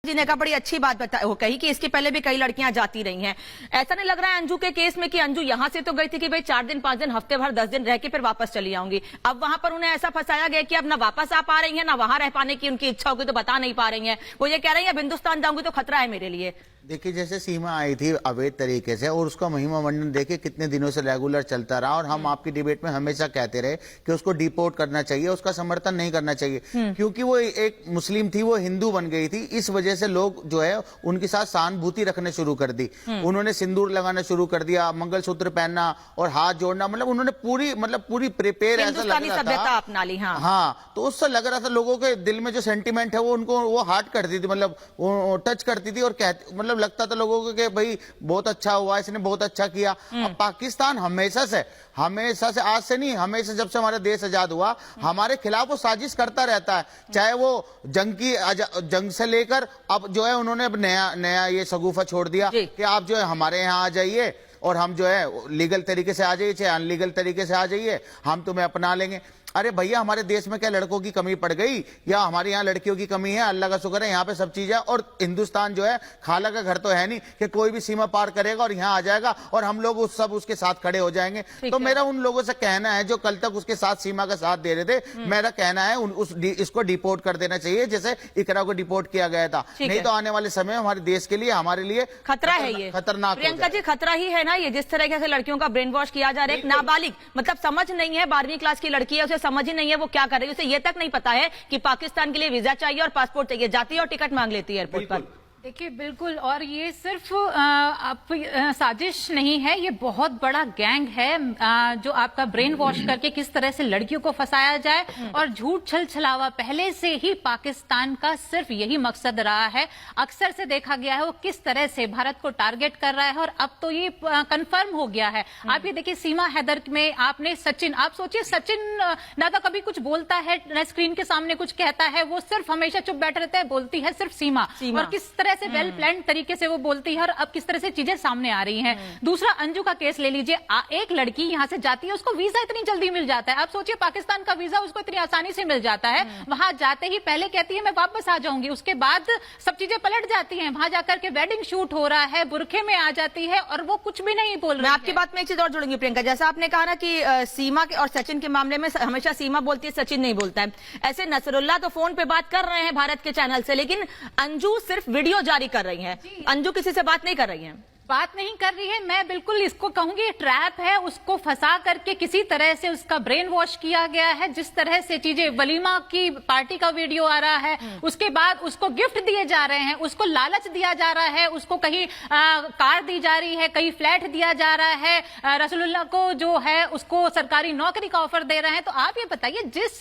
जी ने कहा बड़ी अच्छी बात वो कही कि इसके पहले भी कई लड़कियां जाती रही हैं। ऐसा नहीं लग रहा है अंजू के केस में कि अंजू यहां से तो गई थी कि भाई 4 दिन 5 दिन हफ्ते भर 10 दिन रह के फिर वापस चली आऊंगी। अब वहां पर उन्हें ऐसा फंसाया गया कि अब ना वापस आ पा रही है, ना वहां रह पाने की उनकी इच्छा होगी तो बता नहीं पा रही है। वो ये कह रही है हिंदुस्तान जाऊंगी तो खतरा है मेरे लिए। देखिए, जैसे सीमा आई थी अवैध तरीके से और उसका महिमा मंडन देखिए कितने दिनों से रेगुलर चलता रहा, और हम आपकी डिबेट में हमेशा कहते रहे कि उसको डिपोर्ट करना चाहिए, उसका समर्थन नहीं करना चाहिए, क्योंकि वो एक मुस्लिम थी, वो हिंदू बन गई थी। इस वजह से लोग जो है उनके साथ सहानुभूति रखने शुरू कर दी। उन्होंने सिंदूर लगाना शुरू कर दिया, मंगलसूत्र पहनना और हाथ जोड़ना, मतलब उन्होंने पूरी प्रिपेयर ऐसा लग रहा था, अपना ली। हाँ, तो उससे लग रहा था लोगों के दिल में जो सेंटिमेंट है वो उनको वो हार्ट करती थी, मतलब वो टच करती थी, और मतलब लगता था लोगों को कि भाई बहुत अच्छा हुआ, इसने बहुत अच्छा किया। अब पाकिस्तान हमेशा से आज से नहीं, हमेशा जब से हमारा देश आजाद हुआ हमारे खिलाफ वो साजिश करता रहता है, चाहे वो जंग से लेकर अब जो है उन्होंने अब नया ये शगुफा छोड़ दिया कि आप जो है हमारे यहाँ आ जाइए और हम जो है लीगल तरीके से आ जाइए चाहे अनलीगल तरीके से आ जाइए, हम तुम्हें अपना लेंगे। अरे भैया, हमारे देश में क्या लड़कों की कमी पड़ गई या हमारे यहाँ लड़कियों की कमी है? अल्लाह का शुक्र है यहाँ पे सब चीज है, और हिंदुस्तान जो है खाला का घर तो है नहीं कि कोई भी सीमा पार करेगा और यहाँ आ जाएगा और हम लोग उसके साथ खड़े हो जाएंगे। तो मेरा उन लोगों से कहना है जो कल तक उसके साथ सीमा का साथ दे रहे थे, मेरा कहना है इसको डिपोर्ट कर देना चाहिए जैसे इकरा को डिपोर्ट किया गया था। नहीं तो आने वाले समय हमारे देश के लिए, हमारे लिए खतरा है, ये खतरनाक। प्रियंका जी, खतरा ही है ना ये, जिस तरीके से लड़कियों का ब्रेन वॉश किया जा रहा है। एक नाबालिग, मतलब समझ नहीं है, 12वीं क्लास की लड़की है, उसे समझ ही नहीं है वो क्या कर रही है। उसे ये तक नहीं पता है कि पाकिस्तान के लिए वीजा चाहिए और पासपोर्ट चाहिए, जाती है और टिकट मांग लेती है एयरपोर्ट पर। देखिए, बिल्कुल, और ये सिर्फ साजिश नहीं है, ये बहुत बड़ा गैंग है जो आपका ब्रेन वॉश करके किस तरह से लड़कियों को फंसाया जाए, और झूठ छल छलावा पहले से ही पाकिस्तान का सिर्फ यही मकसद रहा है। अक्सर से देखा गया है वो किस तरह से भारत को टारगेट कर रहा है, और अब तो ये कंफर्म हो गया है। आप ये देखिए, सीमा हैदर में आपने सचिन, आप सोचिए सचिन ना तो कभी कुछ बोलता है ना स्क्रीन के सामने कुछ कहता है, वो सिर्फ हमेशा चुप बैठे रहता है, बोलती है सिर्फ सीमा। और किस तरह से वेल प्लान तरीके से वो बोलती है, और अब किस तरह से चीजें सामने आ रही हैं। दूसरा, अंजू का केस ले लीजिए, एक लड़की यहां से जाती है, उसको वीजा इतनी जल्दी मिल जाता है। आप सोचिए, पाकिस्तान का वीजा उसको इतनी आसानी से मिल जाता है। वहां जाते ही पहले कहती है मैं वापस आ जाऊंगी, उसके बाद सब चीजें पलट जाती हैं। वहां जाकर के वेडिंग शूट हो रहा है, बुरखे में आ जाती है और वो कुछ भी नहीं बोल रही। मैं आपकी बात में एक चीज और जोड़ूंगी प्रियंका, जैसा आपने कहा ना कि सीमा के और सचिन के मामले में हमेशा सीमा बोलती है, सचिन नहीं बोलता है। ऐसे नसरुल्लाह तो फोन पे बात कर रहे हैं भारत के चैनल से, लेकिन अंजू सिर्फ वीडियो जारी कर रही है। अंजू किसी से बात नहीं कर रही है, बात नहीं कर रही है। मैं बिल्कुल इसको कहूंगी ये ट्रैप है, उसको फंसा करके किसी तरह से उसका ब्रेन वॉश किया गया है। जिस तरह से चीजें, वलीमा की पार्टी का वीडियो आ रहा है, उसके बाद उसको गिफ्ट दिए जा रहे हैं, उसको लालच दिया जा रहा है, उसको कहीं कार दी जा रही है, कहीं फ्लैट दिया जा रहा है, रसूलुल्लाह को जो है उसको सरकारी नौकरी का ऑफर दे रहे हैं। तो आप ये बताइए, जिस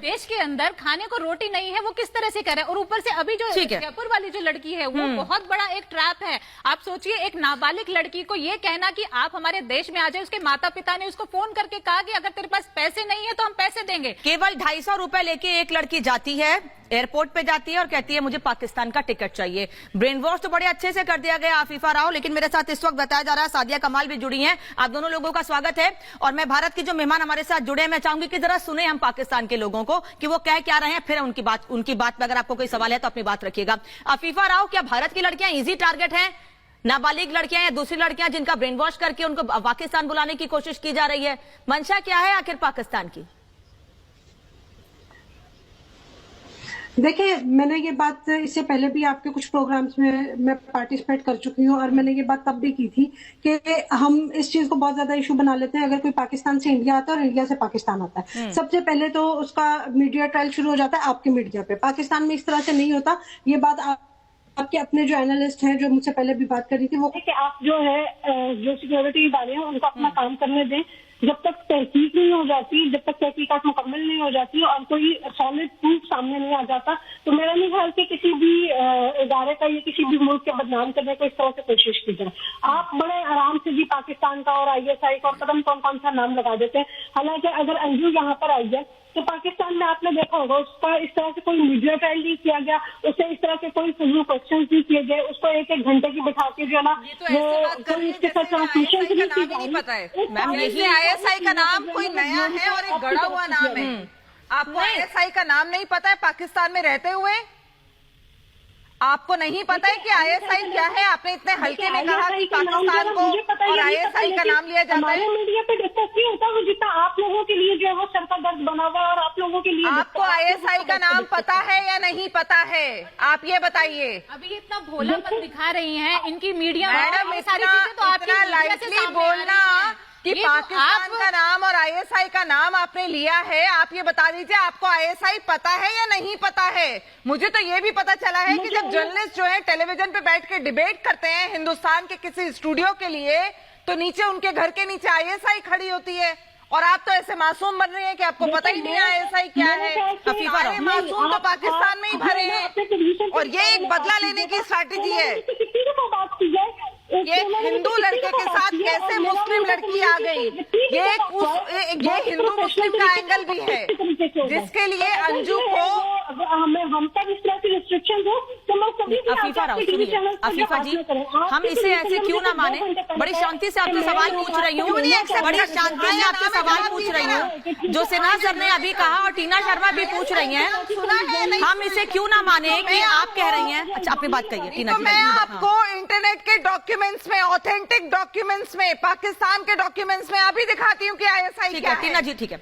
देश के अंदर खाने को रोटी नहीं है वो किस तरह से करे, और ऊपर से अभी जो जयपुर वाली जो लड़की है वो बहुत बड़ा एक ट्रैप है। आप सोचिए, एक नाबालिग लड़की को ये कहना कि आप हमारे देश में आ जाए, उसके माता पिता ने उसको फोन करके कहा कि अगर तेरे पास पैसे नहीं है तो हम पैसे देंगे। केवल 250 रुपए लेके एक लड़की जाती है, एयरपोर्ट पे जाती है और कहती है मुझे पाकिस्तान का टिकट चाहिए। ब्रेन वॉश तो बड़े अच्छे से कर दिया गया आफीफा राव, लेकिन मेरे साथ इस वक्त बताया जा रहा है सादिया कमाल भी जुड़ी हैं। आप दोनों लोगों का स्वागत है, और मैं भारत के जो मेहमान हमारे साथ जुड़े हैं, मैं चाहूंगी कि जरा सुने हम पाकिस्तान के लोगों को कि वो कह क्या रहे हैं, फिर उनकी बात पे अगर आपको कोई सवाल है तो अपनी बात रखिएगा। आफीफा राव, क्या भारत की लड़कियां इजी टारगेट हैं? नाबालिग लड़कियां या दूसरी लड़कियां जिनका ब्रेन वॉश करके उनको पाकिस्तान बुलाने की कोशिश की जा रही है, मंशा क्या है आखिर पाकिस्तान की? देखिए, मैंने ये बात इससे पहले भी आपके कुछ प्रोग्राम्स में मैं पार्टिसिपेट कर चुकी हूँ, और मैंने ये बात तब भी की थी कि हम इस चीज को बहुत ज्यादा इशू बना लेते हैं। अगर कोई पाकिस्तान से इंडिया आता है और इंडिया से पाकिस्तान आता है, सबसे पहले तो उसका मीडिया ट्रायल शुरू हो जाता है आपके मीडिया पे। पाकिस्तान में इस तरह से नहीं होता। ये बात आपके अपने जो एनालिस्ट हैं जो मुझसे पहले भी बात करी थी, वो कि आप जो है जो सिक्योरिटी वाले हैं उनको अपना काम करने दें। जब तक तहकीक नहीं हो जाती, जब तक तहकीकात मुकम्मल नहीं हो जाती और कोई सॉलिड प्रूफ सामने नहीं आ जाता, तो मेरा नहीं ख्याल कि किसी भी इदारे का या किसी भी मुल्क के बदनाम करने को इस तरह से कोशिश की जाए। आप बड़े आराम से भी पाकिस्तान का और ISI का और कदम कौन सा नाम लगा देते हैं। हालांकि अगर अंजू यहाँ पर आई है तो पाकिस्तान में आपने देखा होगा उसका इस तरह से कोई मीडिया ट्रायल नहीं किया गया, उसे इस तरह के कोई फजूल क्वेश्चन नहीं किए गए, उसको एक घंटे की बिठा के जो है ना वो इसके साथ ट्रांसमिशन नहीं की जा रही। मैम, ये ISI का नाम कोई नया है और एक गढ़ा हुआ नाम है। आपको ISI का नाम नहीं पता है पाकिस्तान में रहते हुए? आपको नहीं पता है कि आईएसआई क्या है? आपने इतने हल्के में कहा कि पाकिस्तान को और आईएसआई का नाम लिया जाता है। मीडिया पे डिस्कस नहीं होता वो, जितना आप लोगों के लिए जो है वो सर का दर्द बना हुआ है, और आप लोगों के लिए आपको आईएसआई का नाम पता है या नहीं पता है? आप ये बताइए। अभी इतना भोलापन दिखा रही हैं इनकी मीडिया मैडम, ये सारी चीजें तो आपकी इतना मीडिया से लाइटली सामने आ बोलना रही हैं। कि ये जो पाकिस्तान आप- का नाम और आईएसआई का नाम आपने लिया है, आप ये बता दीजिए आपको आईएसआई पता है या नहीं पता है? मुझे तो ये भी पता चला है कि जब जर्नलिस्ट जो है टेलीविजन पे बैठ के डिबेट करते हैं हिंदुस्तान के किसी स्टूडियो के लिए, तो नीचे उनके घर के नीचे आईएसआई खड़ी होती है, और आप तो ऐसे मासूम बन रही हैं कि आपको पता ही नहीं है आईएसआई क्या है। सारे मासूम तो पाकिस्तान में ही भरे हैं, और ये एक बदला लेने की स्ट्रैटेजी है। ये हिंदू लड़के के साथ कैसे मुस्लिम लड़की आ गई, ये हिंदू मुस्लिम का एंगल भी है, जिसके लिए अंजू को हम तक इस तरह की रिस्ट्रिक्शन हो तो मैं कभी भी अफीफा राव, सुनिए अफीफा जी, हम इसे ऐसे क्यों ना माने? बड़ी शांति से आपसे सवाल पूछ रही हूँ, बड़ी शांति से आपसे सवाल पूछ रही हूँ। जो सिन्हा सर ने अभी कहा और टीना शर्मा भी पूछ रही हैं, हम इसे क्यों ना माने कि आप कह रही हैं? अच्छा, अपनी बात कहिए टीना तो जी। मैं आपको इंटरनेट के डॉक्यूमेंट्स में, ऑथेंटिक डॉक्यूमेंट्स में, पाकिस्तान के डॉक्यूमेंट्स में अभी दिखाती हूँ कि आईएसआई ठीक क्या है है। टीना जी, ठीक है।